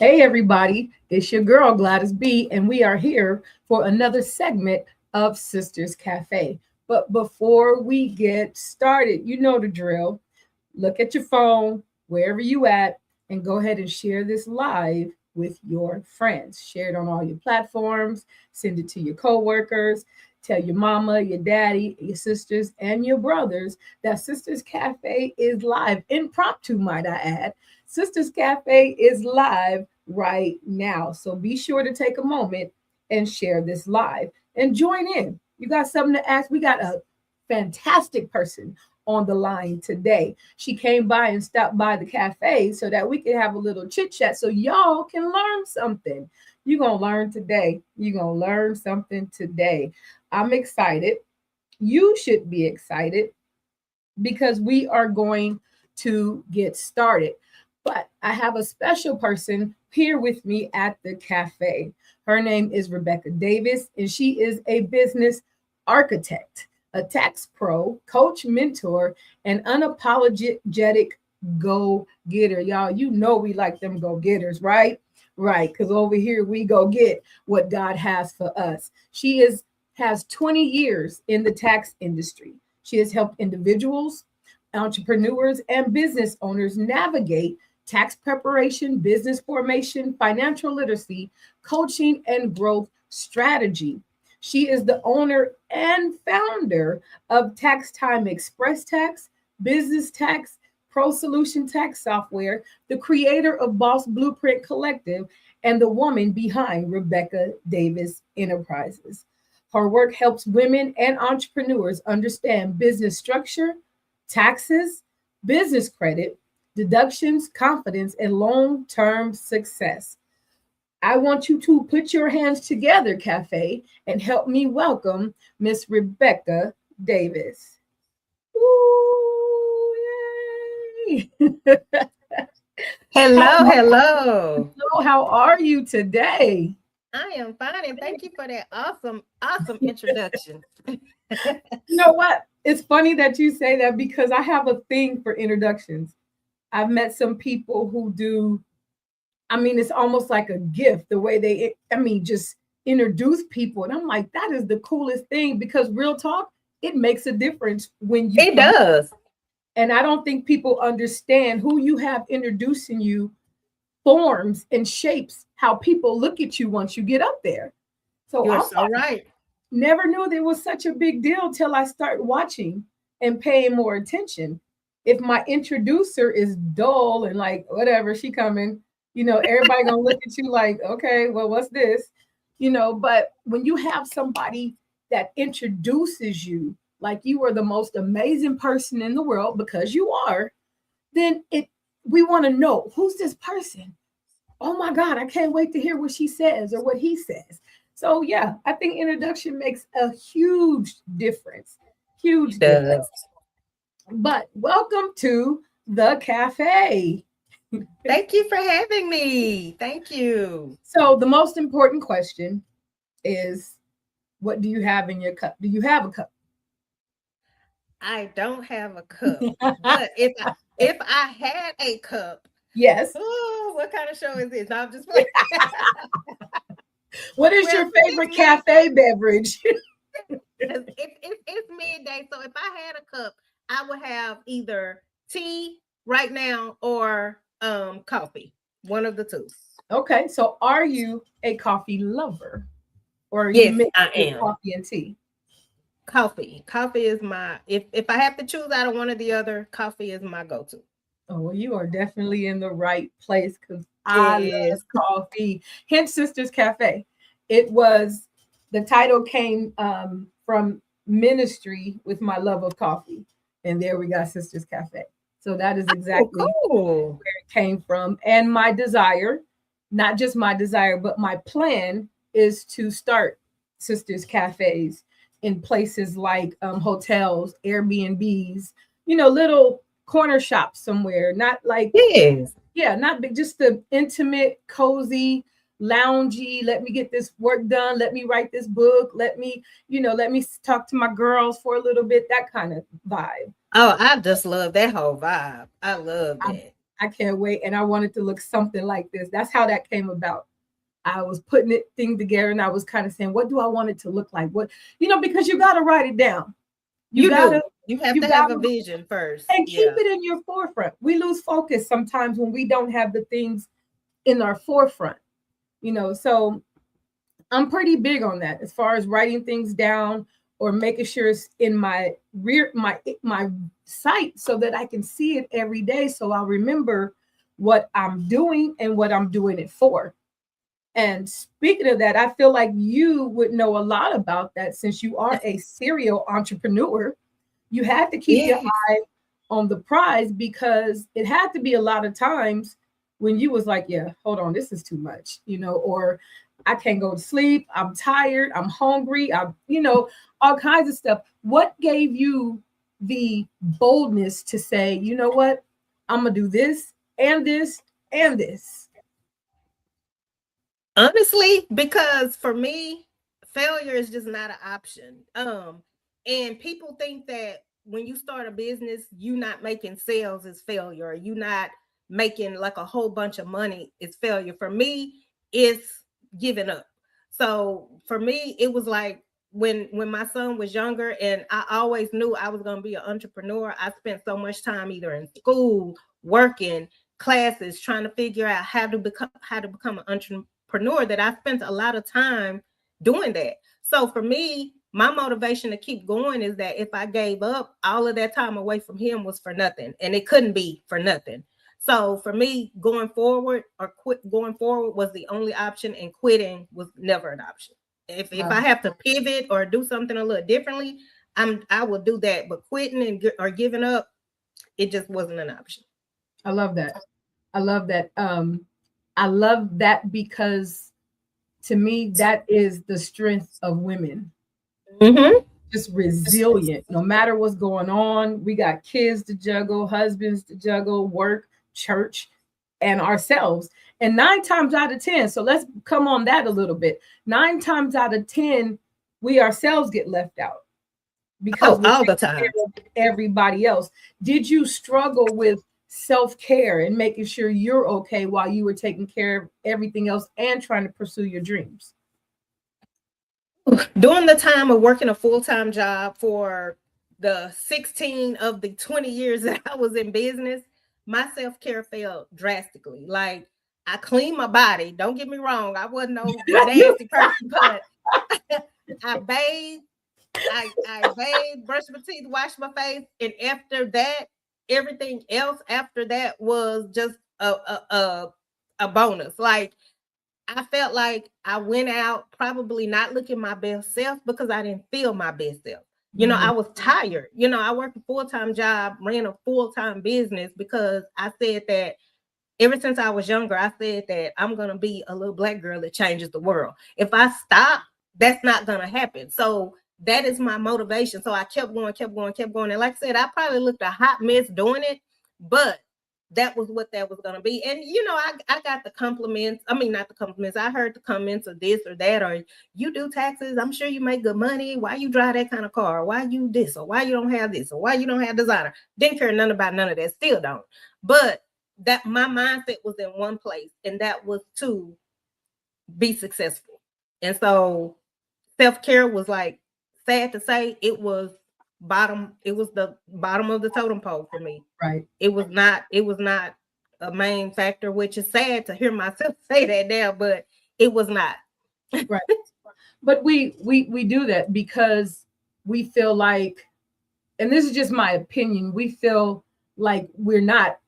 Hey, everybody, it's your girl Gladys B, and we are here for another segment of Sisters Cafe. But before we get started, you know the drill. Look at your phone, wherever you at, and go ahead and share this live with your friends. Share it on all your platforms, send it to your coworkers, tell your mama, your daddy, your sisters, and your brothers that Sisters Cafe is live. Impromptu, might I add. Sisters Cafe is live right now. So be sure to take a moment and share this live and join in. You got something to ask? We got a fantastic person on the line today. She came by and stopped by the cafe so that we could have a little chit chat so y'all can learn something. You're going to learn today. You're going to learn something today. I'm excited. You should be excited because we are going to get started. But I have a special person here with me at the cafe. Her name is Rebecca Davis, and she is a business architect, a tax pro, coach, mentor, and unapologetic go getter. Y'all, you know we like them go getters, right? Right, because over here we go get what God has for us. She has 20 years in the tax industry. She has helped individuals, entrepreneurs, and business owners navigate tax preparation, business formation, financial literacy, coaching, and growth strategy. She is the owner and founder of Tax Time Express Tax, Business Tax, Pro Solution Tax Software, the creator of Boss Blueprint Collective, and the woman behind Rebecca Davis Enterprises. Her work helps women and entrepreneurs understand business structure, taxes, business credit, deductions, confidence, and long term success. I want you to put your hands together, Cafe, and help me welcome Miss Rebecca Davis. Ooh, yay! Hello, hello. How are you today? I am fine, and thank you for that awesome introduction. You know what? It's funny that you say that because I have a thing for introductions. I've met some people who do, I mean, it's almost like a gift the way they, just introduce people. And I'm like, that is the coolest thing because real talk, it makes a difference when you It come. does. And I don't think people understand who you have introducing you forms and shapes how people look at you once you get up there. So You're I'm so right. never knew there was such a big deal till I start watching and paying more attention. If my introducer is dull and like whatever, she coming, everybody gonna look at you like, okay, well, what's this? But when you have somebody that introduces you like you are the most amazing person in the world because you are, then it we want to know who's this person. Oh my God, I can't wait to hear what she says or what he says. So yeah, I think introduction makes a huge difference. Huge It difference. does. But welcome to the cafe. Thank you for having me. Thank you. So the most important question is, what do you have in your cup? Do you have a cup? I don't have a cup, but if I had a cup, Yes. oh, what kind of show is this? No, I'm just playing. What is Well, your since favorite it's cafe midday, beverage? 'cause it's midday, so if I had a cup, I would have either tea right now or coffee. One of the two. Okay, so are you a coffee lover or are you Yes, mixed I with am. coffee and tea? Coffee. Coffee is my if I have to choose out of one or the other, coffee is my go-to. Oh, well, you are definitely in the right place because I love Yes. coffee. Hence, Sisters Cafe. It was the title came from ministry with my love of coffee, and there we got Sisters Cafe. So that is Oh, exactly cool. where it came from, and my desire, not just my desire, but my plan is to start Sisters Cafes in places like hotels, Airbnbs, little corner shops somewhere, not like, Yes. yeah, not big, just the intimate, cozy, loungy. Let me get this work done. Let me write this book. Let me talk to my girls for a little bit. That kind of vibe. Oh, I just love that whole vibe. I love I, that. I can't wait. And I wanted to look something like this. That's how that came about. I was putting it thing together and I was kind of saying, what do I want it to look like? What, because you got to write it down. You You got to, do. You have you to got have a to, vision first. and keep Yeah. it in your forefront. We lose focus sometimes when we don't have the things in our forefront, so I'm pretty big on that as far as writing things down or making sure it's in my sight so that I can see it every day so I'll remember what I'm doing and what I'm doing it for. And speaking of that, I feel like you would know a lot about that since you are a serial entrepreneur. You had to keep your Yes. eye on the prize because it had to be a lot of times when you was like, yeah, hold on, this is too much, or I can't go to sleep. I'm tired. I'm hungry. All kinds of stuff. What gave you the boldness to say, you know what? I'm going to do this and this and this. Honestly, because for me, failure is just not an option. And people think that when you start a business, you not making sales is failure, or you not making like a whole bunch of money is failure. For me, it's giving up. So for me, it was like when my son was younger, and I always knew I was going to be an entrepreneur. I spent so much time either in school, working, classes, trying to figure out how to become an entrepreneur, that I spent a lot of time doing that. So for me, my motivation to keep going is that if I gave up, all of that time away from him was for nothing, and it couldn't be for nothing. So for me, going forward was the only option, and quitting was never an option. If I have to pivot or do something a little differently, I will do that. But quitting or giving up, it just wasn't an option. I love that. I love that. I love that because to me, that is the strength of women. Mm-hmm. Just resilient, no matter what's going on. We got kids to juggle, husbands to juggle, work, church, and ourselves. And 9 times out of 10, so let's come on that a little bit. 9 times out of 10, we ourselves get left out because Oh, we're all the taking time. care of everybody else. Did you struggle with self-care and making sure you're okay while you were taking care of everything else and trying to pursue your dreams? During the time of working a full-time job for the 16 of the 20 years that I was in business, my self-care fell drastically. Like, I cleaned my body. Don't get me wrong. I wasn't no nasty person, but I bathed, I bathed, brushed my teeth, washed my face, and after that, everything else after that was just a bonus. Like, I felt like I went out probably not looking my best self because I didn't feel my best self. I was tired. I worked a full-time job, ran a full-time business because I said that ever since I was younger, I said that I'm going to be a little black girl that changes the world. If I stop, that's not going to happen. So that is my motivation. So I kept going, kept going, kept going. And like I said, I probably looked a hot mess doing it, but that was what that was going to be. And, I got the compliments. I mean, not the compliments. I heard the comments of this or that, or you do taxes. I'm sure you make good money. Why you drive that kind of car? Why you this? Or why you don't have this? Or why you don't have designer? Didn't care none about none of that. Still don't. But that my mindset was in one place, and that was to be successful. And so self-care was, like, sad to say, it was the bottom of the totem pole for me. Right. It was not a main factor, which is sad to hear myself say that now, but it was not. Right. But we do that because we feel like, and this is just my opinion, we feel like we're not,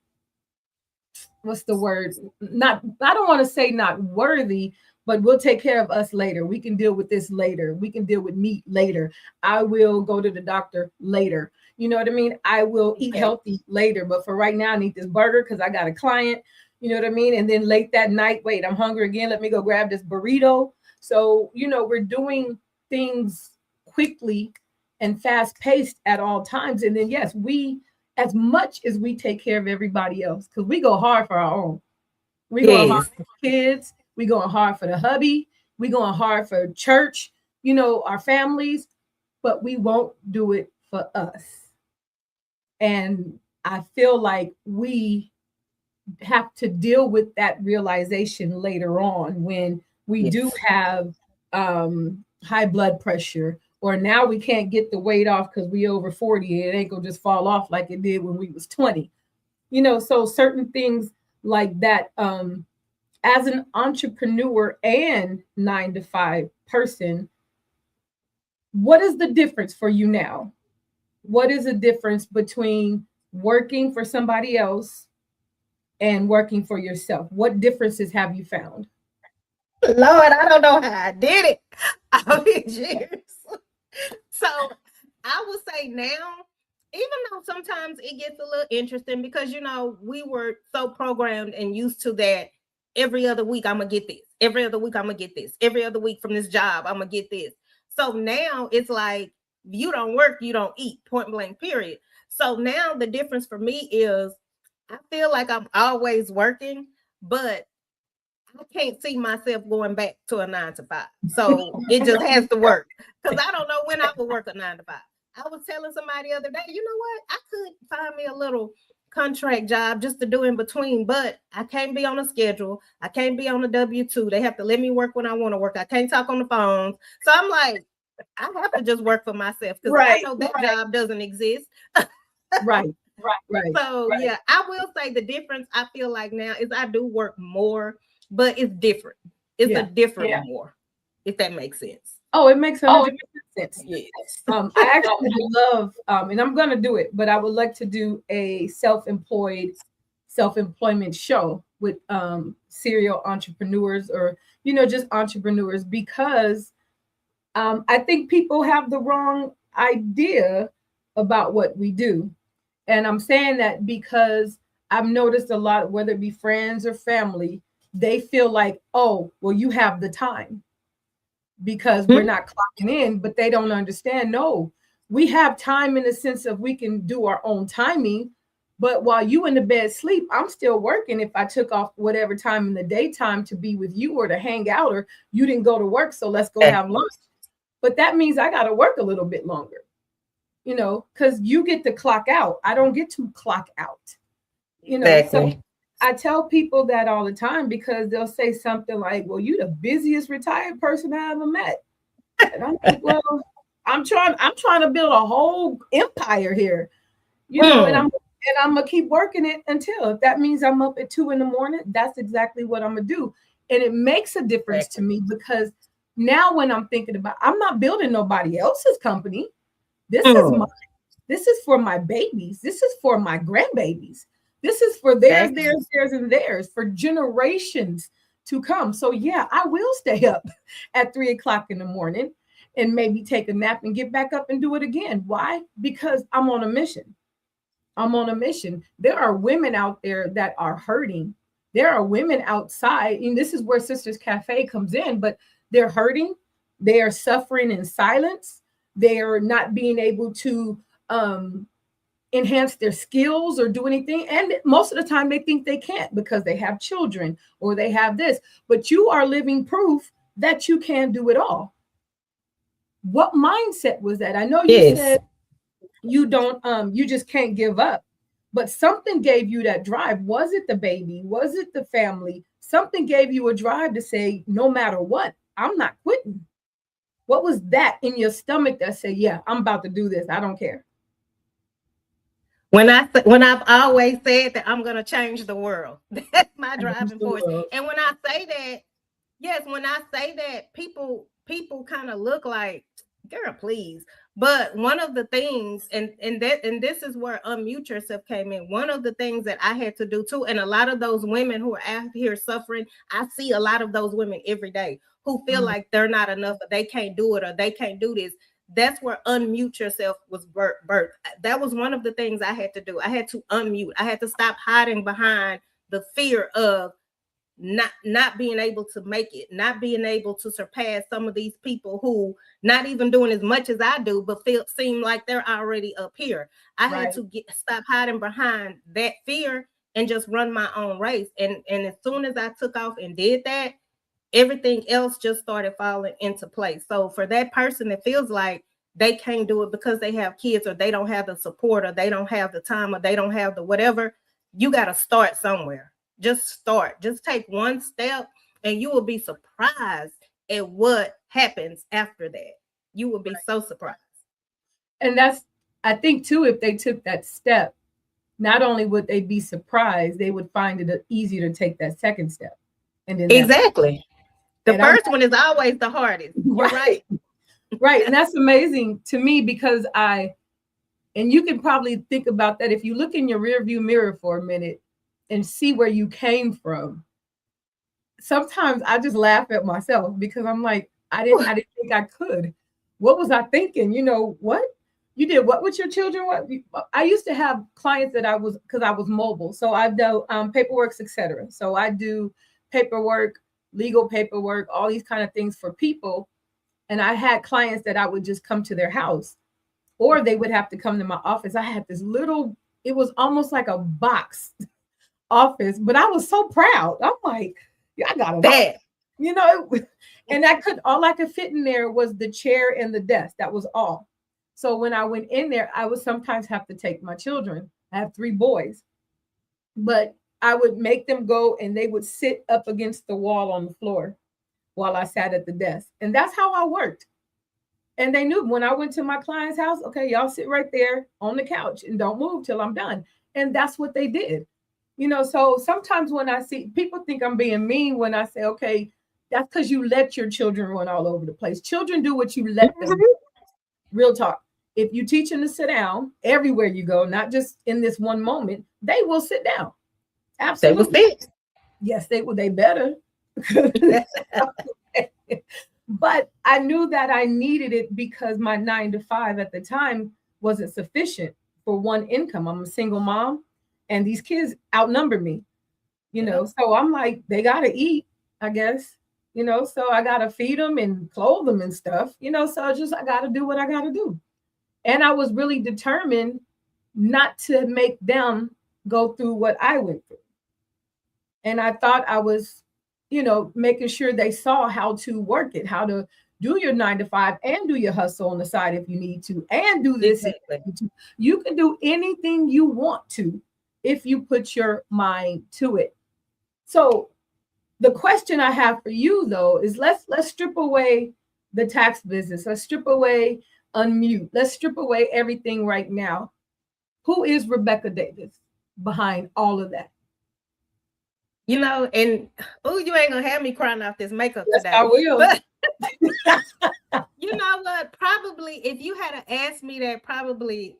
what's the word, not, I don't want to say not worthy, but we'll take care of us later. We can deal with this later. We can deal with meat later. I will go to the doctor later. You know what I mean? I will eat healthy later, but for right now I need this burger because I got a client. You know what I mean? And then late that night, wait, I'm hungry again, let me go grab this burrito. So we're doing things quickly and fast paced at all times. And then yes, we, as much as we take care of everybody else, because we go hard for our own. We going hard Yes. for kids. We going hard for the hubby. We going hard for church, our families, but we won't do it for us. And I feel like we have to deal with that realization later on when we Yes. do have high blood pressure, or now we can't get the weight off because we over 40 and it ain't gonna just fall off like it did when we was 20. So certain things like that. As an entrepreneur and 9 to 5 person, what is the difference for you now? What is the difference between working for somebody else and working for yourself? What differences have you found? Lord, I don't know how I did it all these years. So I would say now, even though sometimes it gets a little interesting because we were so programmed and used to that every other week I'm gonna get this, every other week I'm gonna get this, every other week from this job I'm gonna get this. So now it's like you don't work, you don't eat, point blank, period. So now the difference for me is I feel like I'm always working, but I can't see myself going back to a 9 to 5. So it just has to work because I don't know when I will work a 9 to 5. I was telling somebody the other day, you know what? I could find me a little contract job just to do in between, but I can't be on a schedule. I can't be on a W-2. They have to let me work when I want to work. I can't talk on the phone. So I'm like, I have to just work for myself because I know that job doesn't exist. Right, right. So yeah, I will say the difference I feel like now is I do work more, but it's different. It's a different more, if that makes sense. Oh, it makes 100% sense. Yes. I actually would love, and I'm gonna do it, but I would like to do a self-employment show with serial entrepreneurs, or just entrepreneurs, because I think people have the wrong idea about what we do. And I'm saying that because I've noticed a lot, whether it be friends or family, they feel like, oh, well, you have the time because we're not clocking in, but they don't understand. No, we have time in the sense of we can do our own timing. But while you in the bed sleep, I'm still working. If I took off whatever time in the daytime to be with you or to hang out, or you didn't go to work, so let's go have lunch. But that means I got to work a little bit longer, because you get to clock out. I don't get to clock out, Exactly. So I tell people that all the time because they'll say something like, well, you the busiest retired person I ever met. And I'm like, well, I'm trying to build a whole empire here, and I'm gonna keep working it until, if that means I'm up at 2 a.m, that's exactly what I'm gonna do. And it makes a difference to me because now when I'm thinking about, I'm not building nobody else's company. This is mine. This is for my babies. This is for my grandbabies. This is for theirs, and theirs, for generations to come. So yeah, I will stay up at 3 o'clock in the morning and maybe take a nap and get back up and do it again. Why? Because I'm on a mission. I'm on a mission. There are women out there that are hurting. There are women outside, and this is where Sisters Cafe comes in, but they're hurting. They are suffering in silence. They are not being able to enhance their skills or do anything. And most of the time they think they can't because they have children or they have this. But you are living proof that you can do it all. What mindset was that? I know you said you don't, you just can't give up, but something gave you that drive. Was it the baby? Was it the family? Something gave you a drive to say, no matter what, I'm not quitting. What was that in your stomach that said, yeah, I'm about to do this, I don't care? When I've always said that I'm gonna change the world. That's my driving force. And when I say that, yes, when I say that, people kind of look like, girl, please. But one of the things, and this is where unmute yourself came in. One of the things that I had to do too, and a lot of those women who are out here suffering, I see a lot of those women every day who feel like they're not enough, or they can't do it, or they can't do this. That's where unmute yourself was birth. That was one of the things I had to do. I had to unmute. I had to stop hiding behind the fear of not being able to make it, not being able to surpass some of these people who not even doing as much as I do, but seem like they're already up here. I had to stop hiding behind that fear and just run my own race. And as soon as I took off and did that, everything else just started falling into place. So for that person that feels like they can't do it because they have kids, or they don't have the support, or they don't have the time, or they don't have the whatever, you got to start somewhere. Just start. Just take one step, and you will be surprised at what happens after that. You will be so surprised. And that's, I think too, if they took that step, not only would they be surprised, they would find it easier to take that second step. And then that, Exactly. The and I'm first one is always the hardest. You're right. Right. And that's amazing to me because and you can probably think about that if you look in your rear view mirror for a minute and see where you came from. Sometimes I just laugh at myself because I'm like, I didn't think I could. What was I thinking? You know, what? You did what with your children? What? I used to have clients that because I was mobile. So I do paperwork, etc. So I do paperwork, legal paperwork, all these kind of things for people. And I had clients that I would just come to their house or they would have to come to my office. I had this little, it was almost like a box office, but I was so proud. I'm like, yeah, I got it all. You know, and all I could fit in there was the chair and the desk. That was all. So when I went in there, I would sometimes have to take my children. I have 3 boys, but I would make them go and they would sit up against the wall on the floor while I sat at the desk. And that's how I worked. And they knew when I went to my client's house, okay, y'all sit right there on the couch and don't move till I'm done. And that's what they did. You know, so sometimes when I see people think I'm being mean when I say, okay, that's because you let your children run all over the place. Children do what you let them do. Real talk. If you teach them to sit down everywhere you go, not just in this one moment, they will sit down. Absolutely. They will sit. Yes, they will. They better. But I knew that I needed it because my 9 to 5 at the time wasn't sufficient for one income. I'm a single mom and these kids outnumber me, you know. So I'm like, they got to eat, I guess, you know, so I got to feed them and clothe them and stuff, you know, so I got to do what I got to do. And I was really determined not to make them go through what I went through. And I thought I was, you know, making sure they saw how to work it, how to do your 9 to 5 and do your hustle on the side if you need to, and do this. Exactly. You can do anything you want to if you put your mind to it. So the question I have for you though is let's strip away the tax business. Let's strip away unmute. Let's strip away everything right now. Who is Rebecca Davis behind all of that? You know, and you ain't gonna have me crying off this makeup yes, today. I will. But you know what? Probably if you had asked me that,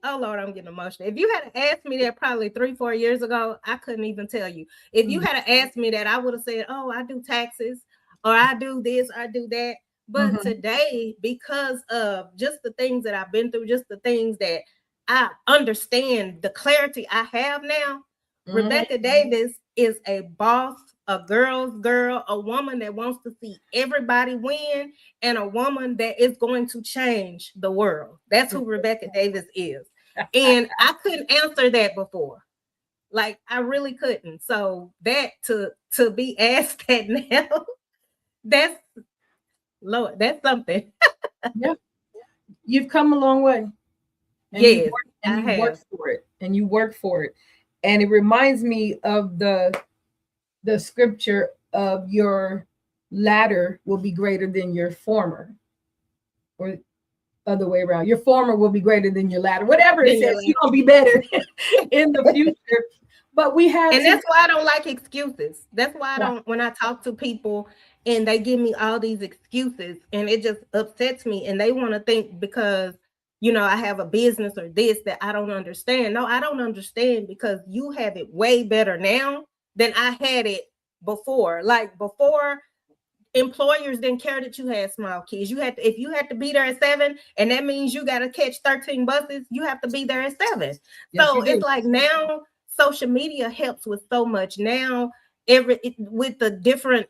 oh Lord, I'm getting emotional. If you had asked me that probably 3-4 years ago, I couldn't even tell you. If you had asked me that, I would have said, oh, I do taxes, or I do this, I do that. But today, because of just the things that I've been through, just the things that I understand, the clarity I have now, Rebecca Davis is a boss, a girl's girl, a woman that wants to see everybody win, and a woman that is going to change the world. That's who Rebecca Davis is. And I couldn't answer that before. Like, I really couldn't. So that to be asked that now, that's Lord, that's something. Yeah. You've come a long way. And yes, you work for it. And you work for it. And it reminds me of the scripture of your latter will be greater than your former, or other way around. Your former will be greater than your latter. Whatever it says, you're gonna be better in the future. But we have, and that's why I don't like excuses. That's why I don't. When I talk to people and they give me all these excuses, and it just upsets me, and they want to think because you know I have a business or this that I don't understand. No, I don't understand because you have it way better now than I had it before. Like before, employers didn't care that you had small kids. If you had to be there at 7, and that means you got to catch 13 buses, you have to be there at 7. Yes, so it's like now social media helps with so much. Now with the different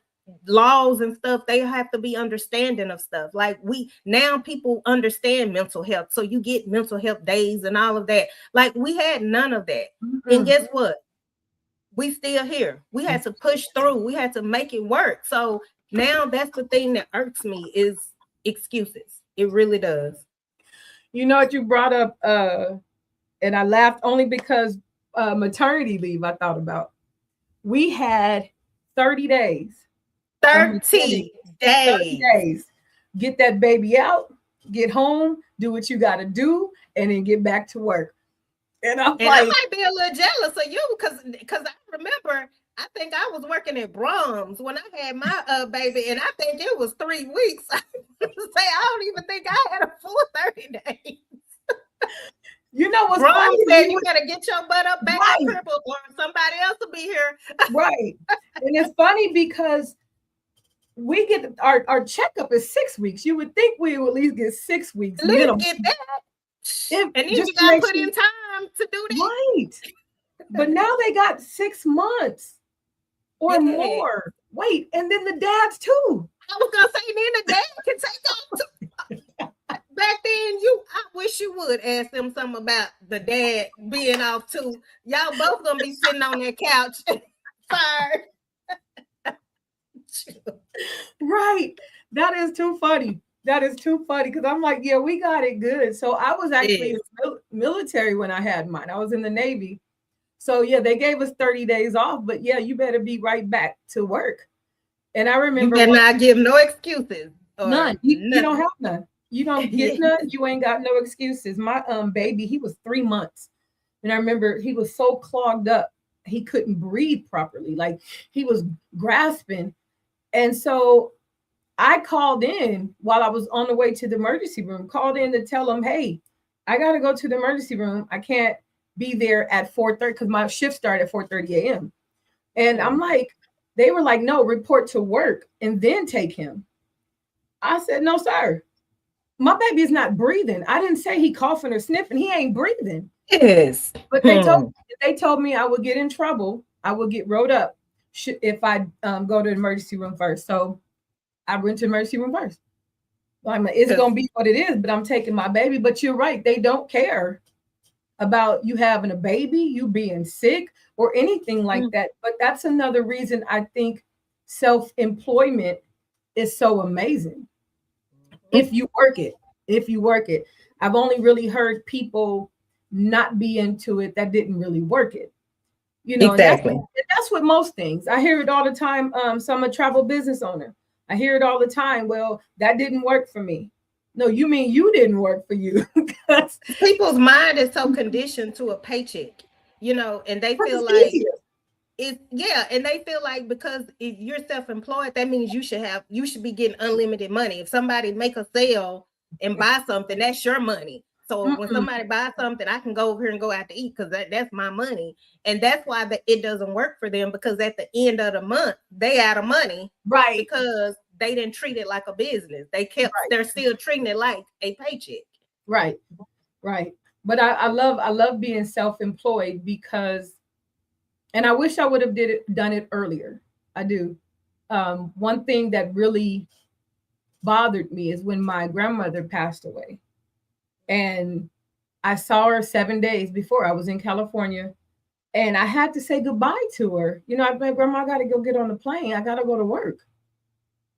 laws and stuff, they have to be understanding of stuff. Like now people understand mental health, so you get mental health days and all of that. Like we had none of that. And guess what? We still here. We had to push through. We had to make it work. So now that's the thing that irks me is excuses. It really does. You know what you brought up, and I laughed only because maternity leave I thought about. We had 30 days of 30 maternity, 30 days. days. Get that baby out, get home, do what you got to do, and then get back to work. And I'm And I like, might be a little jealous of you because I remember I think I was working at Brahms when I had my baby, and I think it was 3 weeks. I say I don't even think I had a full 30 days. you know what's funny? Brahms said you better get your butt up back up Right, here, or somebody else will be here. right. And it's funny because we get our checkup is 6 weeks. You would think we would at least get 6 weeks At least minimum. get that. If, And then just you to got to make put sure, in time to do that. right. But now they got 6 months or Yeah. more. Wait, and then the dads too. I was gonna say then the dad can take off too. Back then, I wish you would ask them something about the dad being off too. Y'all both gonna be sitting on that couch. Sorry. Right. That is too funny. That is too funny because I'm like, yeah, we got it good. So I was actually in Yes. the military when I had mine. I was in the Navy. So yeah, they gave us 30 days off, but yeah, you better be right back to work. And I You remember better not give no excuses or none. You don't nothing. have none. You don't get Yes. none. You ain't got no excuses. My baby, he was 3 months. And I remember he was so clogged up, he couldn't breathe properly. Like he was grasping. And so I called in while I was on the way to the emergency room, called in to tell them, hey, I got to go to the emergency room. I can't be there at 4:30 because my shift started at 4:30 a.m. And I'm like, they were like, no, report to work and then take him. I said, no, sir. My baby is not breathing. I didn't say he coughing or sniffing. He ain't breathing. Yes. But they told me I would get in trouble. I would get wrote up if I go to the emergency room first. So I went to the emergency room first. It's gonna be what it is, but I'm taking my baby. But you're right, they don't care about you having a baby, you being sick, or anything like that. But that's another reason I think self-employment is so amazing. If you work it, if you work it. I've only really heard people not be into it that didn't really work it. And Exactly. that's with most things. I hear it all the time. So I'm a travel business owner. I hear it all the time. Well, that didn't work for me. No, you mean you didn't work for you. People's mind is so conditioned to a paycheck, and they feel It's like easier. and they feel like because if you're self-employed, that means you should be getting unlimited money. If somebody make a sale and buy something, that's your money. So when somebody buys something, I can go over here and go out to eat because that's my money. And that's why it doesn't work for them, because at the end of the month, they out of money. Right. Because they didn't treat it like a business. They're still treating it like a paycheck. Right. Right. But I love being self-employed because, and I wish I would have done it earlier. I do. One thing that really bothered me is when my grandmother passed away. And I saw her 7 days before. I was in California and I had to say goodbye to her. I was like, Grandma, I got to go get on the plane. I got to go to work.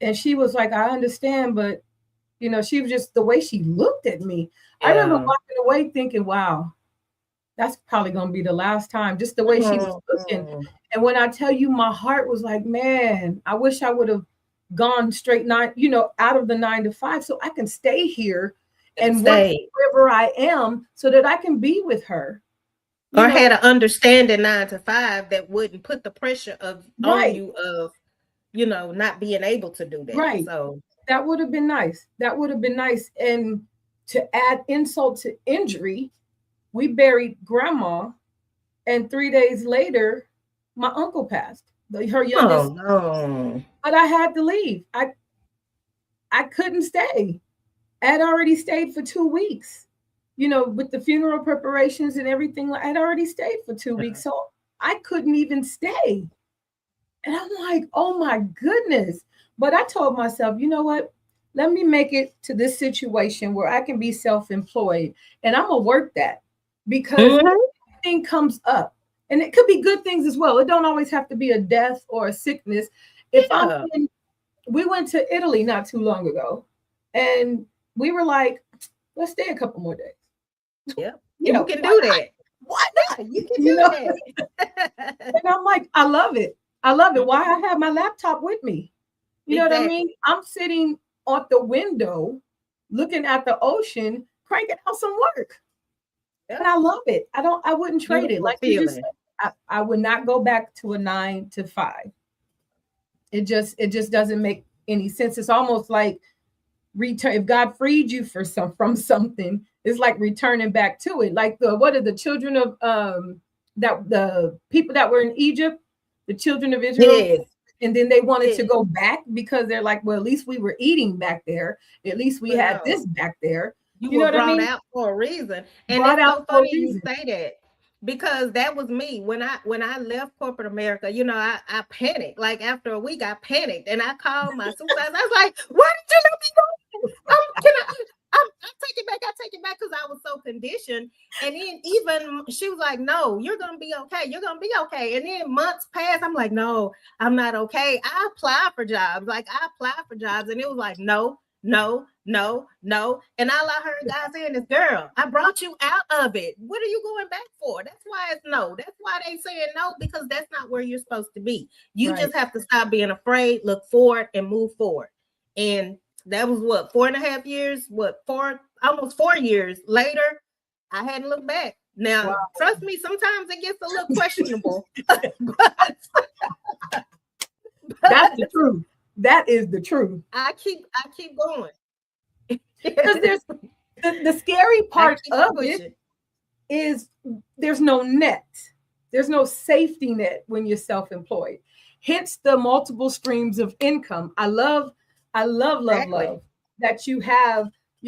And she was like, I understand, but she was just the way she looked at me. Yeah. I remember walking away thinking, wow, that's probably going to be the last time, just the way she was looking. And when I tell you, my heart was like, man, I wish I would have gone straight out of the 9 to 5 so I can stay here and work wherever I am so that I can be with her. Or had an understanding 9 to 5 that wouldn't put the pressure on you of, not being able to do that. Right. So that would have been nice. That would have been nice. And to add insult to injury, we buried Grandma, and 3 days later, my uncle passed. Her youngest. Oh no! But I had to leave. I couldn't stay. I had already stayed for 2 weeks. With the funeral preparations and everything. I had already stayed for 2 weeks, so I couldn't even stay. And I'm like, oh my goodness. But I told myself, you know what? Let me make it to this situation where I can be self-employed, and I'm gonna work that because everything comes up, and it could be good things as well. It don't always have to be a death or a sickness. We went to Italy not too long ago, and we were like, let's stay a couple more days. Yeah, you can do that. what? Yeah, you can You do know? that. And I'm like, I love it. I love it. Why I have my laptop with me? You know what I mean? Exactly. I'm sitting at the window looking at the ocean, cranking out some work. And Yep. I love it. I wouldn't trade it. Beautiful Like you just feeling. said, I would not go back to a 9 to 5. It just doesn't make any sense. It's almost like return if God freed you for from something, it's like returning back to it. Like the what are the children of that the people that were in Egypt, the children of Israel, Yes. and then they wanted to Yes. go back because they're like, well, at least we were eating back there. At least we But had no, this back there. you You know were what I brought mean? out for a reason. And Brought it's out so for a funny you reason. say that because that was me when I left corporate America. You know, I panicked. Like after a week, I panicked and I called my supervisor. I was like, "Why did you let me go? Can I take it back. I take it back because I was so conditioned." And then even she was like, "No, you're gonna be okay. You're gonna be okay." And then months passed. I'm like, "No, I'm not okay." I applied for jobs. Like I applied for jobs, and it was like, "No, no, no, no." And all I heard God saying is, "Girl, I brought you out of it. What are you going back for?" That's why it's no. That's why they saying no, because that's not where you're supposed to be. You Right. just have to stop being afraid, look forward, and move forward. And that was what, 4.5 years, what, almost 4 years later, I hadn't looked back. Wow. Now, trust me, sometimes it gets a little questionable, but, That's but the truth. That is the truth. I keep going. Because there's the scary I part keep of it pushing. is there's no net. There's no safety net when you're self-employed. Hence the multiple streams of income. I love Exactly. that you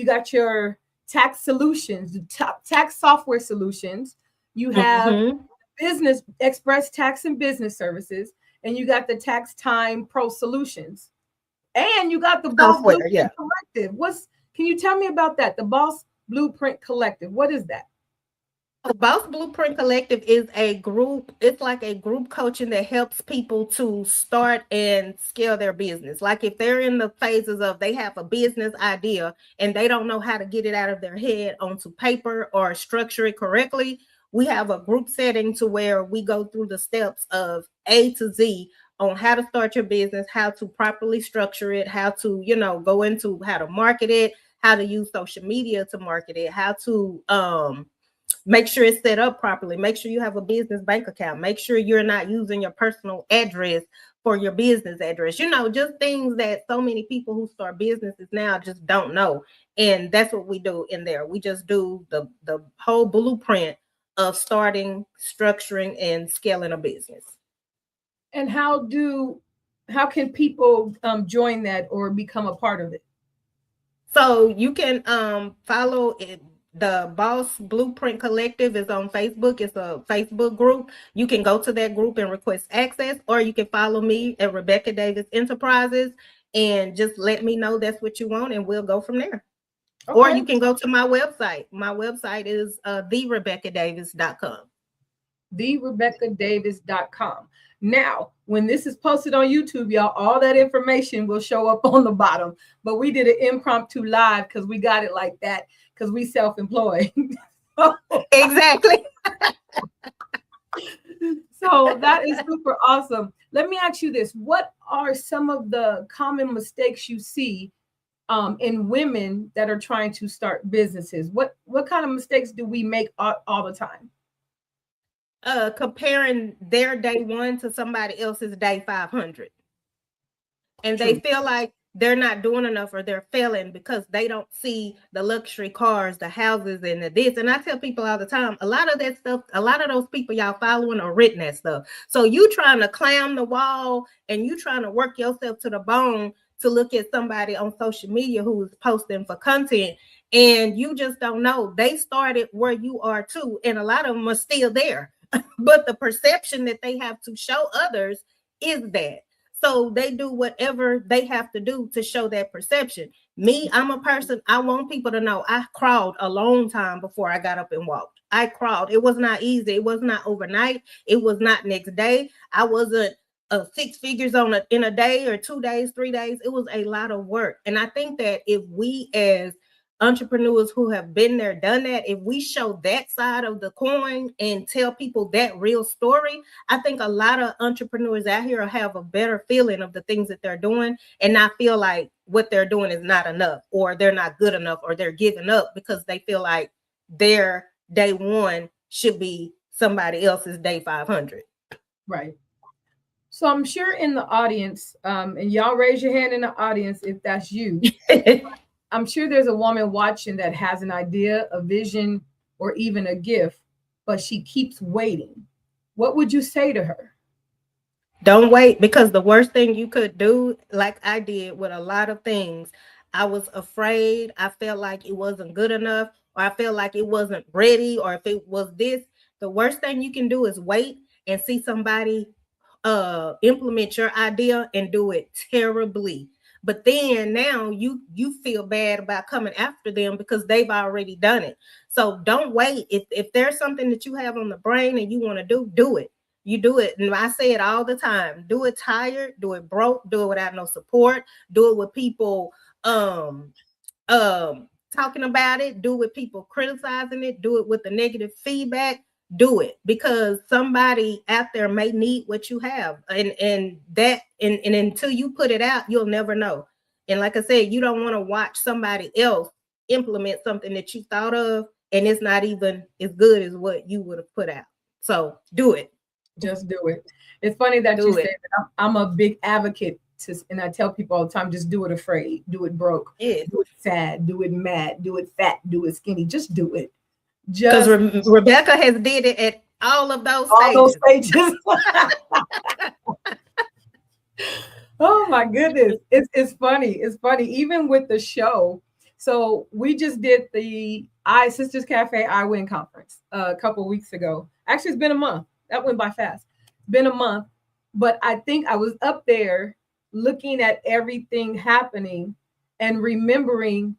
got your tax solutions, the tax software solutions. You have Mm-hmm. business express tax and business services, and you got the tax time pro solutions. And you got the Boss Software, Blueprint yeah. Collective. Can you tell me about that? The Boss Blueprint Collective. What is that? Boss Blueprint Collective is a group. It's like a group coaching that helps people to start and scale their business. Like if they're in the phases of they have a business idea and they don't know how to get it out of their head onto paper or structure it correctly, we have a group setting to where we go through the steps of A to Z on how to start your business, how to properly structure it, how to, go into how to market it, how to use social media to market it, how to make sure it's set up properly, make sure you have a business bank account, make sure you're not using your personal address for your business address, just things that so many people who start businesses now just don't know. And that's what we do in there. We just do the whole blueprint of starting, structuring, and scaling a business. And how can people join that or become a part of it? So you can follow it. The Boss Blueprint Collective is on Facebook. It's a Facebook group. You can go to that group and request access, or you can follow me at Rebecca Davis Enterprises and just let me know that's what you want, and we'll go from there. Or Okay. you can go to my website. My website is therebeccadavis.com. TheRebeccaDavis.com. Now, when this is posted on YouTube, y'all, all that information will show up on the bottom. But we did an impromptu live because we got it like that because we self-employed. Exactly. So that is super awesome. Let me ask you this. What are some of the common mistakes you see in women that are trying to start businesses? What kind of mistakes do we make all the time? Comparing their day one to somebody else's day 500. And they True. feel like they're not doing enough or they're failing because they don't see the luxury cars, the houses, and the this. And I tell people all the time, a lot of that stuff, a lot of those people y'all following are written that stuff. So you trying to climb the wall and you trying to work yourself to the bone to look at somebody on social media who is posting for content, and you just don't know they started where you are too, and a lot of them are still there. But the perception that they have to show others is that. So they do whatever they have to do to show that perception. Me, I'm a person, I want people to know I crawled a long time before I got up and walked. I crawled. It was not easy. It was not overnight. It was not next day. I wasn't 6 figures in a day or 2 days, 3 days. It was a lot of work. And I think that if we as entrepreneurs who have been there, done that, if we show that side of the coin and tell people that real story, I think a lot of entrepreneurs out here have a better feeling of the things that they're doing and not feel like what they're doing is not enough, or they're not good enough, or they're giving up because they feel like their day one should be somebody else's day 500. Right. So I'm sure in the audience, and y'all raise your hand in the audience if that's you. I'm sure there's a woman watching that has an idea, a vision, or even a gift, but she keeps waiting. What would you say to her? Don't wait, because the worst thing you could do, like I did with a lot of things, I was afraid. I felt like it wasn't good enough, or I felt like it wasn't ready, or if it was this, the worst thing you can do is wait and see somebody implement your idea and do it terribly. But then now you feel bad about coming after them because they've already done it. So don't wait. If there's something that you have on the brain and you want to do it. You do it. And I say it all the time. Do it tired, do it broke, do it without no support, do it with people um talking about it, do it with people criticizing it, do it with the negative feedback. Do it because somebody out there may need what you have, and until you put it out, you'll never know. And like I said, you don't want to watch somebody else implement something that you thought of and it's not even as good as what you would have put out. So do it. Just do it. It's funny that you say that. I'm a big advocate and I tell people all the time, just do it afraid, do it broke, Yes. do it sad, do it mad, do it fat, do it skinny. Just do it. Because Rebecca has did it at all of those stages. Oh my goodness. It's funny. It's funny. Even with the show. So we just did the Sisters Cafe I Win conference a couple of weeks ago. Actually, it's been a month. That went by fast. It's been a month. But I think I was up there looking at everything happening and remembering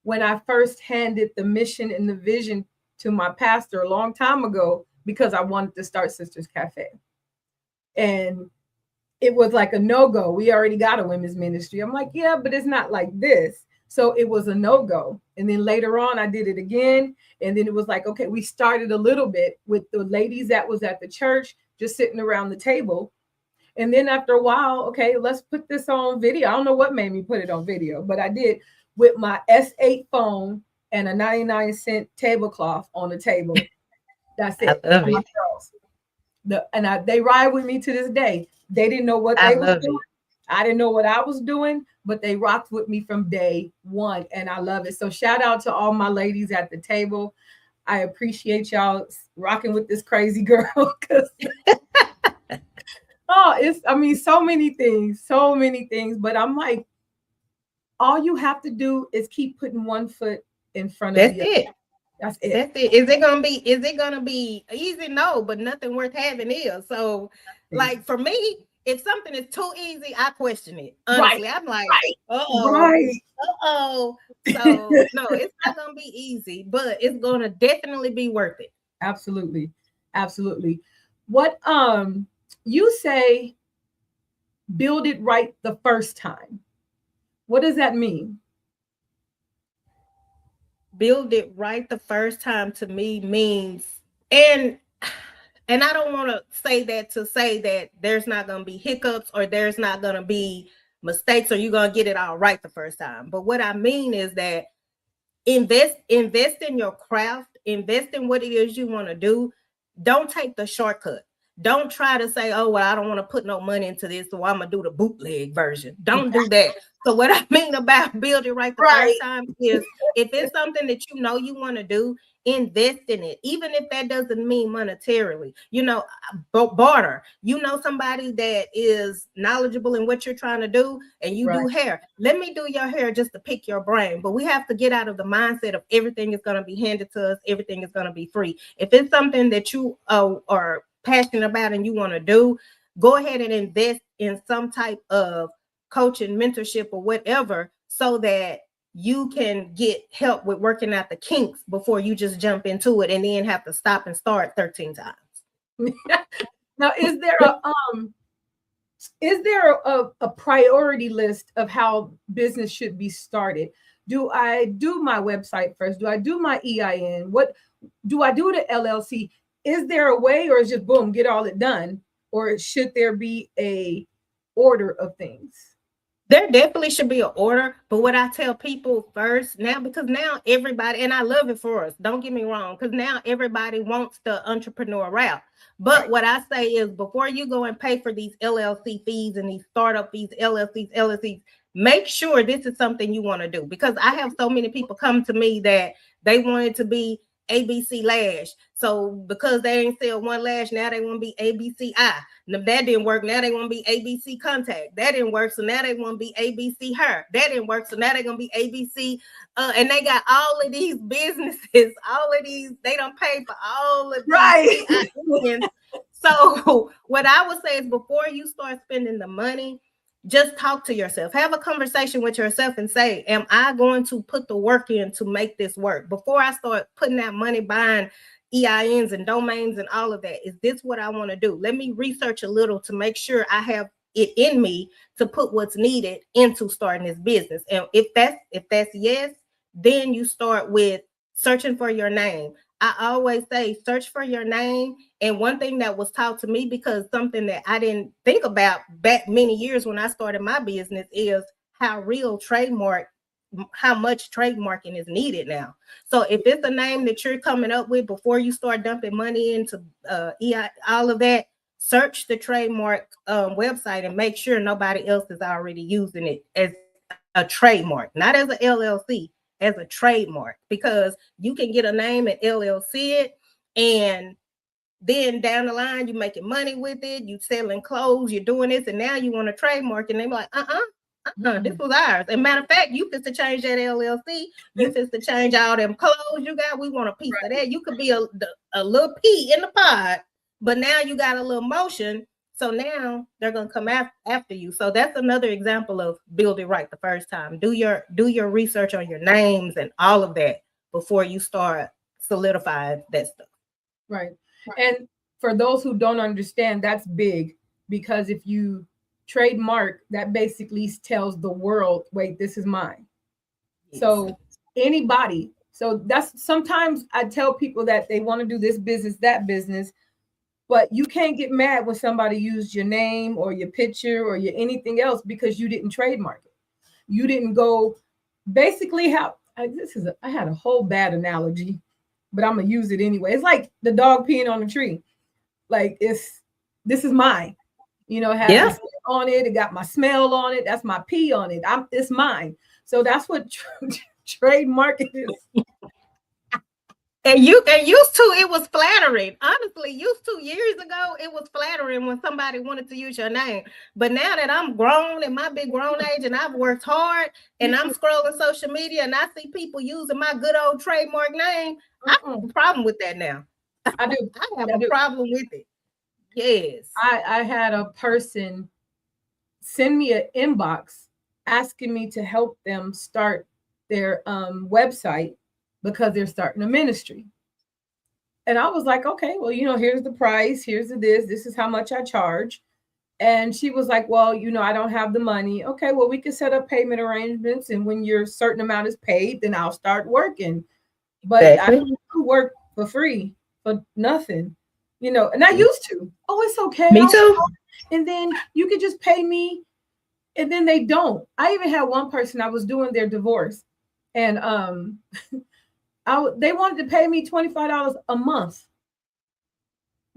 when I first handed the mission and the vision to my pastor a long time ago because I wanted to start Sisters Cafe. And it was like a no-go. We already got a women's ministry. I'm like, yeah, but it's not like this. So it was a no-go. And then later on, I did it again. And then it was like, okay, we started a little bit with the ladies that was at the church, just sitting around the table. And then after a while, okay, let's put this on video. I don't know what made me put it on video, but I did with my S8 phone and a 99-cent tablecloth on the table. That's it. I love it. They ride with me to this day. They didn't know what they were doing. I didn't know what I was doing, but they rocked with me from day one, and I love it. So shout out to all my ladies at the table. I appreciate y'all rocking with this crazy girl. So many things. But I'm like, all you have to do is keep putting one foot in front of the other. That's it. Is it gonna be easy? No, but nothing worth having is. So, like for me, if something is too easy, I question it. Honestly, I'm like, uh-oh. So no, it's not gonna be easy, but it's gonna definitely be worth it. Absolutely. What you say, build it right the first time. What does that mean? Build it right the first time to me means, and I don't want to say that there's not going to be hiccups or there's not going to be mistakes or you're going to get it all right the first time. But what I mean is that invest in your craft, invest in what it is you want to do. Don't take the shortcut. Don't try to say, oh, well, I don't want to put no money into this, so I'm going to do the bootleg version. Don't do that. So what I mean about build it right the first time is if it's something that you know you want to do, invest in it, even if that doesn't mean monetarily. Barter. Somebody that is knowledgeable in what you're trying to do, and you do hair. Let me do your hair just to pick your brain. But we have to get out of the mindset of everything is going to be handed to us, everything is going to be free. If it's something that you are passionate about and you want to do, go ahead and invest in some type of coaching, mentorship, or whatever, so that you can get help with working out the kinks before you just jump into it and then have to stop and start 13 times. Now, is there a priority list of how business should be started? Do I do my website first? Do I do my EIN? What do I do the LLC? Is there a way, or is just boom, get all it done? Or should there be a order of things? There definitely should be an order, but what I tell people first now, because now everybody, and I love it for us, don't get me wrong, because now everybody wants the entrepreneur route. But Right. what I say is before you go and pay for these LLC fees and these startup fees, LLCs, make sure this is something you want to do. Because I have so many people come to me that they wanted to be ABC Lash. So because they ain't sell one lash, now they want to be ABC Eye. That didn't work. Now they want to be ABC Contact. That didn't work. So now they want to be ABC Hair. That didn't work. So now they're going to be ABC. And they got all of these businesses, all of these, they don't pay for all of these. Right. So what I would say is before you start spending the money, just talk to yourself. Have a conversation with yourself and say, am I going to put the work in to make this work? Before I start putting that money buying EINs and domains and all of that, is this what I want to do? Let me research a little to make sure I have it in me to put what's needed into starting this business. And if that's yes, then you start with searching for your name. I always say search for your name. And one thing that was taught to me, because something that I didn't think about back many years when I started my business, is how much trademarking is needed now. So if it's a name that you're coming up with before you start dumping money into EI, all of that, search the trademark website and make sure nobody else is already using it as a trademark, not as an LLC, as a trademark, because you can get a name and LLC it, and then down the line you're making money with it, you selling clothes, you're doing this, and now you want to trademark it, and they're like, this was ours. And matter of fact, you fit to change that LLC, you fit to change all them clothes you got, we want a piece of that. You could be a little pea in the pod, but now you got a little motion. So now they're going to come after you. So that's another example of build it right the first time. Do your research on your names and all of that before you start solidifying that stuff. Right. And for those who don't understand, that's big, because if you trademark, that basically tells the world, wait, this is mine. Yes. So anybody. So that's, sometimes I tell people that they want to do this business, that business, but you can't get mad when somebody used your name or your picture or your anything else because you didn't trademark it. You didn't go, basically how, I had a whole bad analogy, but I'm going to use it anyway. It's like the dog peeing on the tree. Like this is mine. You know, it has on it. It got my smell on it. That's my pee on it. It's mine. So that's what trademarking is. And used to, it was flattering. Honestly, used to years ago, it was flattering when somebody wanted to use your name. But now that I'm grown in my big grown age and I've worked hard and I'm scrolling social media and I see people using my good old trademark name, I have a problem with that now. I do. I have a problem with it. Yes. I had a person send me an inbox asking me to help them start their website because they're starting a ministry. And I was like, okay, well, you know, here's the price, here's this is how much I charge. And she was like, well, you know, I don't have the money. Okay, well, we can set up payment arrangements. And when your certain amount is paid, then I'll start working. But exactly. I don't work for free, for nothing, you know, and I used to. Oh, it's okay. Me too. And then you could just pay me. And then they don't. I even had one person, I was doing their divorce. And they wanted to pay me $25 a month.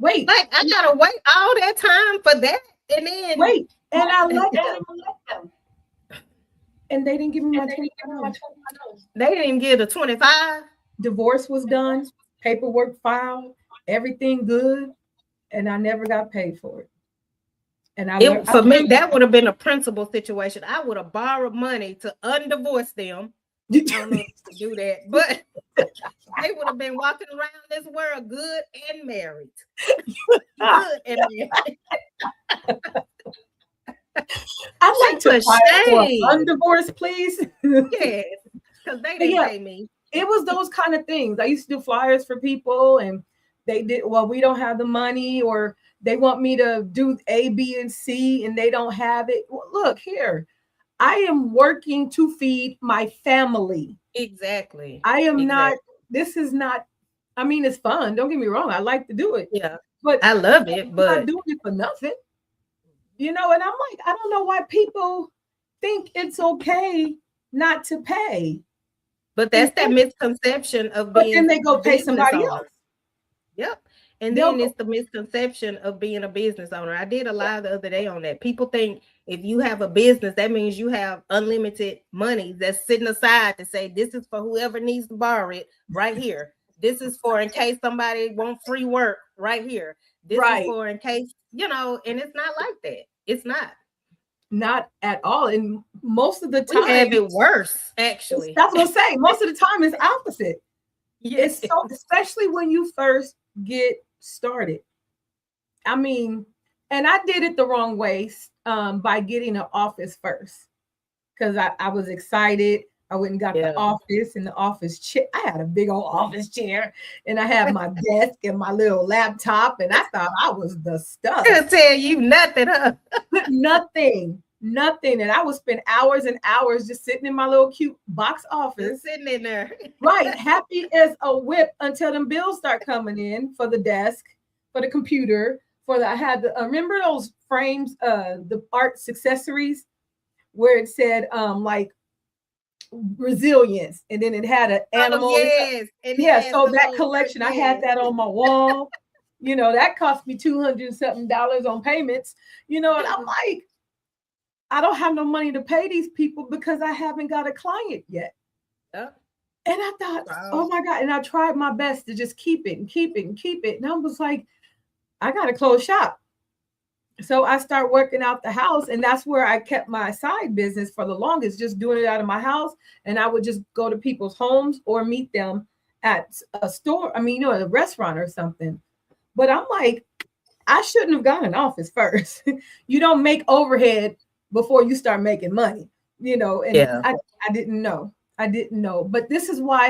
Wait, like I gotta wait all that time for that, and then wait, and I let them, and they didn't give me my $25. They didn't give the 25. Divorce was done, paperwork filed, everything good, and I never got paid for it. And for me, that would have been a principal situation. I would have borrowed money to undivorce them. I don't know if to do that, but they would have been walking around this world good and married. Good and married. I'd like to file for undivorce, please. Yes, because they didn't pay me. It was those kind of things. I used to do flyers for people, and they did, well, we don't have the money, or they want me to do A, B, and C, and they don't have it. Well, look here. I am working to feed my family. Exactly. I am not, Exactly. this is not, I mean, it's fun. Don't get me wrong. I like to do it, Yeah. but I love it, I'm not but doing it for nothing. And I'm like, I don't know why people think it's okay not to pay. And that's that then, misconception of but then being they a go pay business somebody owner. else. Yep. And They'll then go, it's the misconception of being a business owner. I did a live the other day on that. People think if you have a business, that means you have unlimited money that's sitting aside to say, this is for whoever needs to borrow it right here. This is for in case somebody want free work right here. This is right. for in case, and it's not like that. It's not. Not at all. And most of the We time, have it worse, actually. that's what I'm saying. Most of the time, it's opposite. Yes. It's so, especially when you first get started. I mean, and I did it the wrong way by getting an office first because I was excited. I went and got the Yeah. office and the office chair. I had a big old office chair and I had my desk and my little laptop, and I thought I was the stuff. Couldn't tell you nothing, huh? Nothing, nothing. And I would spend hours and hours just sitting in my little cute box office. Just sitting in there. Right, happy as a whip until them bills start coming in for the desk, for the computer, I had the remember those frames, the arts accessories where it said like resilience, and then it had an Oh, animal. yes. And it Yeah, has so the that little collection, I had yes. that on my wall. That cost me $200 something on payments. And I'm like, I don't have no money to pay these people because I haven't got a client yet. Yep. And I thought, oh my God. And I tried my best to just keep it and keep it and keep it. And I was like, I got to close shop. So I start working out the house. And that's where I kept my side business for the longest, just doing it out of my house. And I would just go to people's homes or meet them at a store. I mean, a restaurant or something. But I'm like, I shouldn't have gotten an office first. You don't make overhead before you start making money, and Yeah. I didn't know. I didn't know. But this is why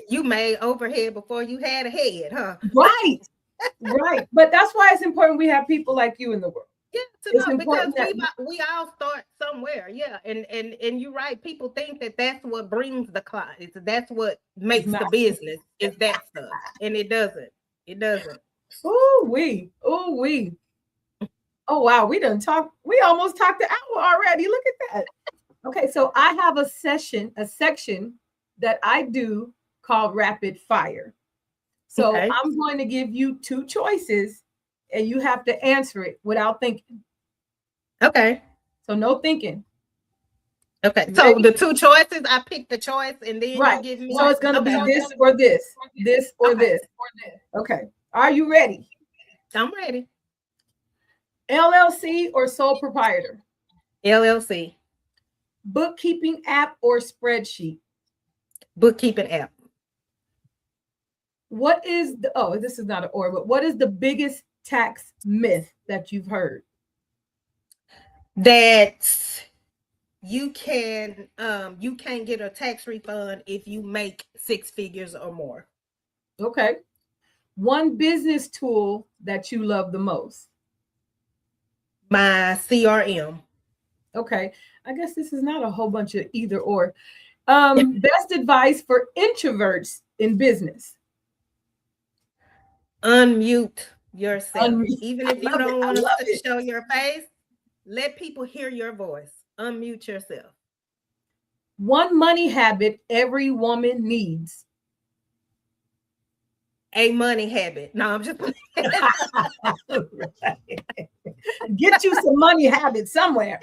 you made overhead before you had a head, huh? Right. Right. But that's why it's important we have people like you in the world. Yeah, It's because important that we all start somewhere. Yeah. And you're right. People think that that's what brings the clients. That's what makes the business is that stuff. And it doesn't. It doesn't. Oh, we. Oh, wow. We almost talked an hour already. Look at that. Okay, so I have a section that I do called rapid fire. So Okay. I'm going to give you two choices and you have to answer it without thinking. Okay. So no thinking. Okay. So the two choices, I pick the choice and then you give me. So it's going to be this or this, this or this. Okay. Are you ready? I'm ready. LLC or sole proprietor? LLC. Bookkeeping app or spreadsheet? Bookkeeping app. What is this is not an or, but what is the biggest tax myth that you've heard? That you can't get a tax refund if you make 6 figures or more. Okay. One business tool that you love the most? My CRM. Okay. I guess this is not a whole bunch of either or. Best advice for introverts in business? Unmute yourself. Unmute. Even if you don't want to show your face, let people hear your voice. Unmute yourself. One money habit every woman needs? A money habit. No, I'm just Get you some money habit somewhere.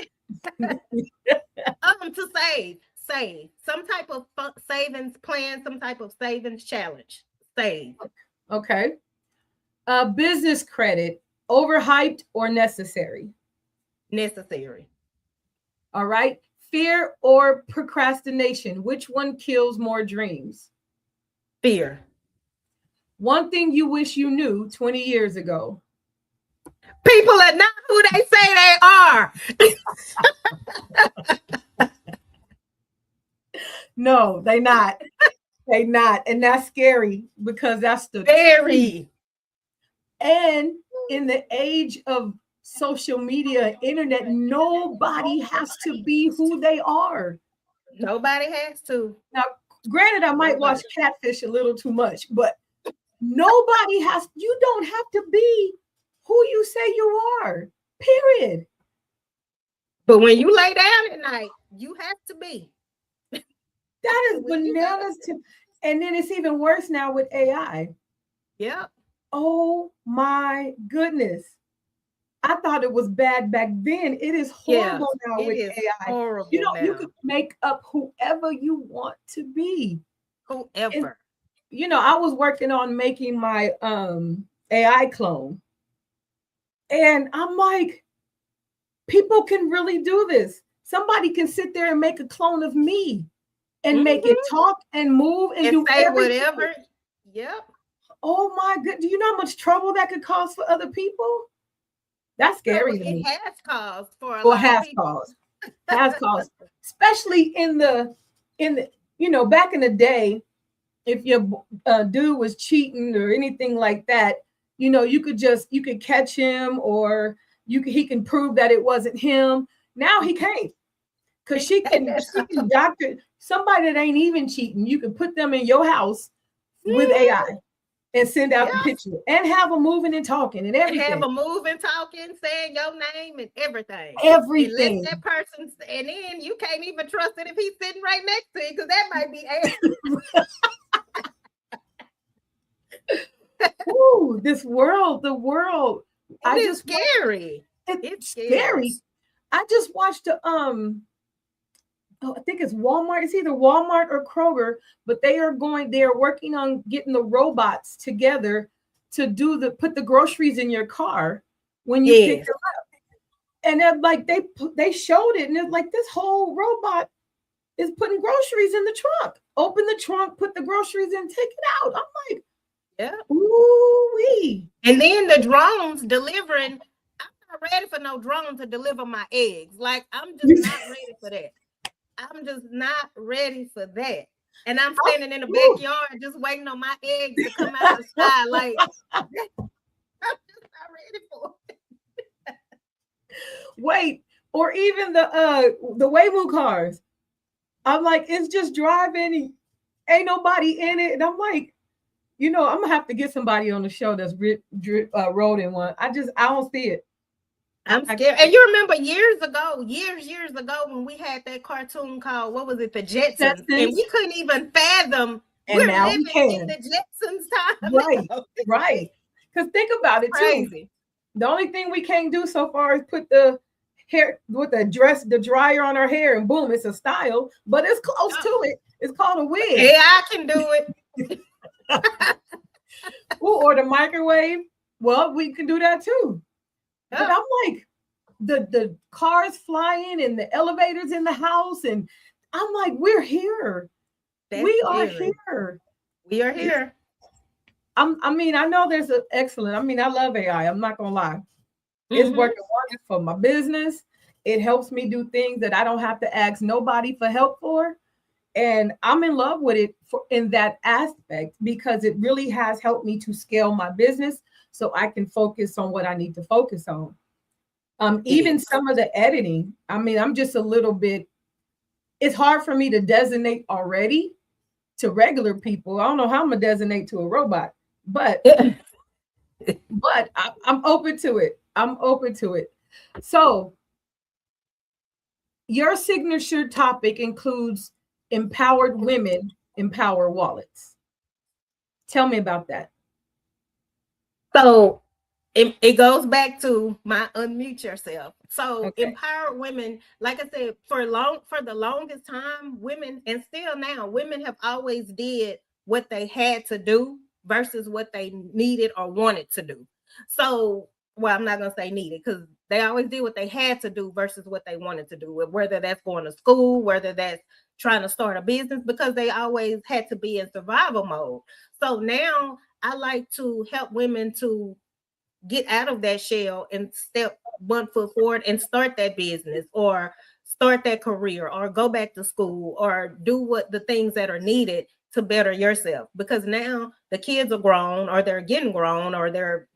To save some type of savings plan, some type of savings challenge. Save. Okay. Business credit, overhyped or necessary? Necessary. All right. Fear or procrastination, which one kills more dreams? Fear. One thing you wish you knew 20 years ago? People are not who they say they are. No, they not. They not. And that's scary because that's the very. And in the age of social media, internet, nobody has to be who they are. Nobody has to. Now, granted, I might watch Nobody. Catfish a little too much, but nobody has, you don't have to be who you say you are, period. But when you lay down at night, you have to be. That is When you go to bananas to, and then it's even worse now with AI. Yep. Oh my goodness. I thought it was bad back then. It is Yeah. horrible now It with is AI. You horrible know, you could now. make up whoever you want to be. And Whoever. you know, I was working on making my AI clone. And I'm like, people can really do this. Somebody can sit there and make a clone of me and make it Hmm. talk and move and And do say everything. whatever. Yep. Oh my good. Do you know how much trouble that could cause for other people? That's Trouble scary to it me. has caused for a Or lot of has people. caused. Has caused. Especially in the back in the day, if your dude was cheating or anything like that, you could catch him, or he can prove that it wasn't him. Now he can't, because she can doctor somebody that ain't even cheating. You can put them in your house with AI Mhm. and send out the Yep. picture and have them moving and talking and And have everything. a moving, talking, saying your name and everything. And let Everything. that person, and then you can't even trust it if he's sitting right next to you because that might be AI. Ooh, this world, the world. And I it's just scary. It's it's scary. scary. I just watched a oh, I think it's Walmart. It's either Walmart or Kroger, but they are working on getting the robots together to put the groceries in your car when you pick Yes. them. And then like they showed it, and it's like this whole robot is putting groceries in the trunk. Open the trunk, put the groceries in, take it out. I'm like, Yeah. ooh wee. And then the drones delivering. I'm not ready for no drone to deliver my eggs. Like, I'm just not ready for that. I'm just not ready for that. And I'm standing in the Ooh. backyard just waiting on my eggs to come out the sky. Like, I'm just not ready for it. Wait, or even the Waymo cars. I'm like, it's just driving, ain't nobody in it, and I'm like, I'm gonna have to get somebody on the show that's rode in one. I don't see it. I'm I scared. And you remember years ago, when we had that cartoon called, what was it, The Jetsons? And Jetsons, we couldn't even fathom and we're now we living in can. the Jetsons time Right, now. right. Because think about it too. Crazy. The only thing we can't do so far is put the hair with the dryer on our hair, and boom, it's a style. But it's close Oh, to it. It's called a wig. AI can do it. Ooh, or the microwave. Well, we can do that too. But Yeah, I'm like, the cars flying and the elevators in the house, and I'm like, we're here. that's We are scary. here. We are here. I mean, I know there's an excellent. I mean, I love AI. I'm not gonna lie. It's Mm-hmm. working wonders for my business. It helps me do things that I don't have to ask nobody for help for. And I'm in love with it in that aspect, because it really has helped me to scale my business so I can focus on what I need to focus on. Even Yes. some of the editing, I mean, I'm just a little bit, it's hard for me to designate already to regular people. I don't know how I'm gonna designate to a robot, but I'm open to it. I'm open to it. So your signature topic includes empowered women empower wallets. Tell me about that. So it goes back to my unmute yourself. So Okay. empower women, like I said, for the longest time, women, and still now, women have always did what they had to do versus what they needed or wanted to do. So, well, I'm not gonna say needed, because they always did what they had to do versus what they wanted to do, whether that's going to school, whether that's trying to start a business, because they always had to be in survival mode. So now I like to help women to get out of that shell and step one foot forward and start that business, or start that career, or go back to school, or do what the things that are needed to better yourself, because now the kids are grown, or they're getting grown, or they're,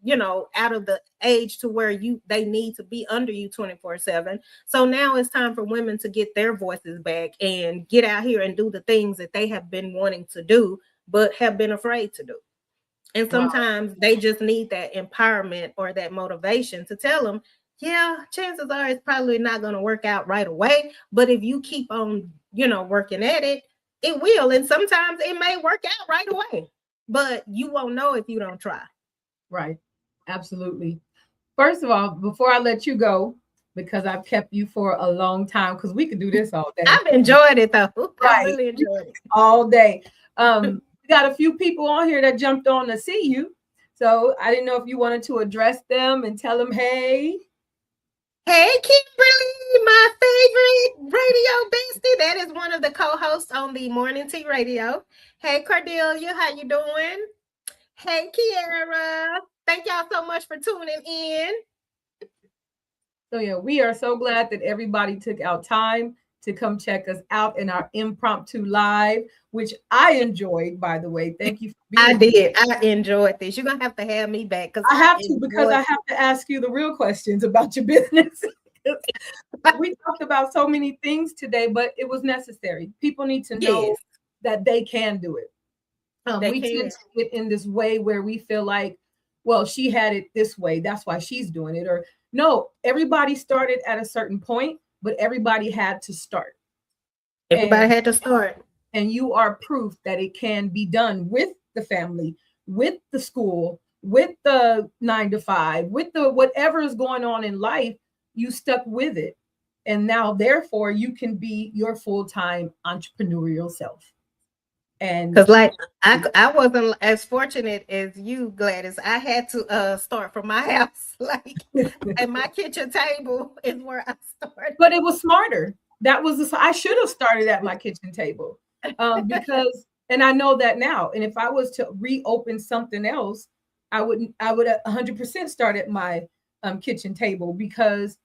out of the age to where they need to be under you 24/7. So now it's time for women to get their voices back and get out here and do the things that they have been wanting to do but have been afraid to do. And sometimes they just need that empowerment or that motivation to tell them, yeah, chances are it's probably not going to work out right away, but if you keep on, working at it, it will. And sometimes it may work out right away, but you won't know if you don't try. Right. Absolutely. First of all, before I let you go, because I've kept you for a long time, because we could do this all day. I've enjoyed it though. Right. I really enjoyed it. All day. We got a few people on here that jumped on to see you. So I didn't know if you wanted to address them and tell them, hey. Hey, Kimberly, my favorite radio bestie. That is one of the co-hosts on the Morning Tea Radio. Hey, Cordelia, how you doing? Hey, Kiara. Thank y'all so much for tuning in. So yeah, we are so glad that everybody took out time to come check us out in our impromptu live, which I enjoyed, by the way. Thank you for being here. I enjoyed this. You're going to have me back. I have to, because I have to ask you the real questions about your business. We talked about so many things today, but it was necessary. People need to know that they can do it. We tend to get in this way where we feel like, well, she had it this way, that's why she's doing it. Or no, everybody started at a certain point, but everybody had to start. Everybody had to start. And you are proof that it can be done with the family, with the school, with the 9 to 5, with the whatever is going on in life. You stuck with it. And now, therefore, you can be your full-time entrepreneurial self. And because like I wasn't as fortunate as you, Gladys. I had to start from my house, like, and my kitchen table is where I started. But it was smarter. I should have started at my kitchen table, because, and I know that now. And if I was to reopen something else, I would 100% start at my kitchen table, because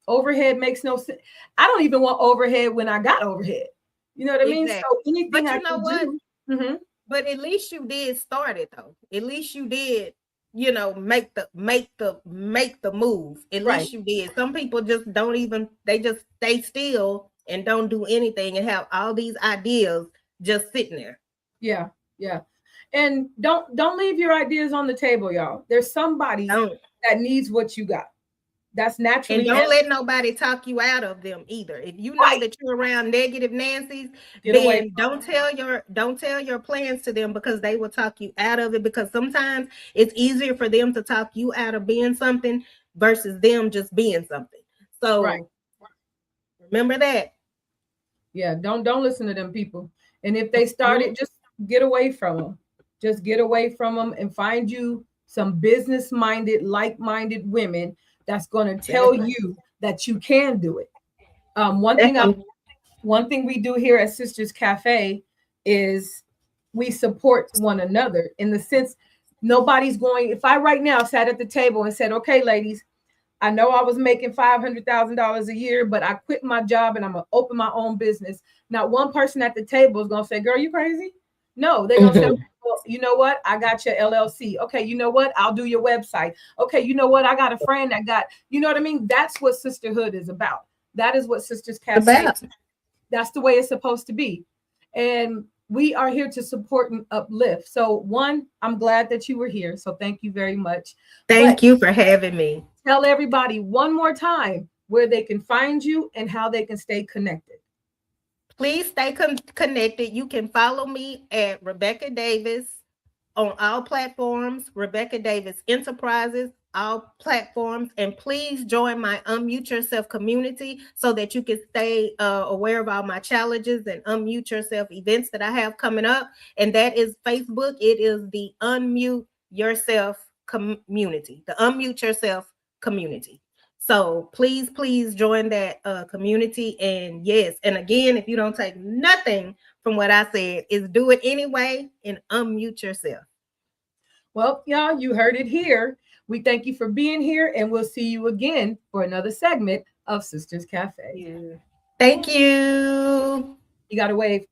overhead makes no sense. I don't even want overhead when I got overhead. You know what I mean? So anything, but you know what? Mm-hmm. But at least you did start it though. At least you did, make the move. At least you did. Some people just don't even. They just stay still and don't do anything and have all these ideas just sitting there. Yeah, yeah. And don't leave your ideas on the table, y'all. There's somebody that needs what you got. That's naturally. And don't let nobody talk you out of them either. If you know that you're around negative Nancy's, then don't tell your plans to them, because they will talk you out of it. Because sometimes it's easier for them to talk you out of being something versus them just being something. So remember that. Yeah, don't listen to them people. And if they started, just get away from them. Just get away from them and find you some business-minded, like-minded women that's going to tell you that you can do it. One thing we do here at Sisters Cafe is we support one another, in the sense nobody's going. If I right now sat at the table and said, okay, ladies, I know I was making $500,000 a year, but I quit my job and I'm going to open my own business. Not one person at the table is going to say, girl, you crazy? No, they're going to say, well, you know what? I got your LLC. Okay, you know what? I'll do your website. Okay, you know what? I got a friend that got, you know what I mean? That's what sisterhood is about. That is what Sisters Cafe is. That's the way it's supposed to be. And we are here to support and uplift. So one, I'm glad that you were here. So thank you very much. Thank you for having me. Tell everybody one more time where they can find you and how they can stay connected. Please stay connected. You can follow me at Rebecca Davis on all platforms, Rebecca Davis Enterprises, all platforms. And please join my Unmute Yourself community so that you can stay aware of all my challenges and Unmute Yourself events that I have coming up. And that is Facebook. It is the Unmute Yourself community, the Unmute Yourself community. So please join that community. And yes, and again, if you don't take nothing from what I said, is do it anyway and unmute yourself. Well, y'all, you heard it here. We thank you for being here, and we'll see you again for another segment of Sisters Cafe. Thank you. You got to wave.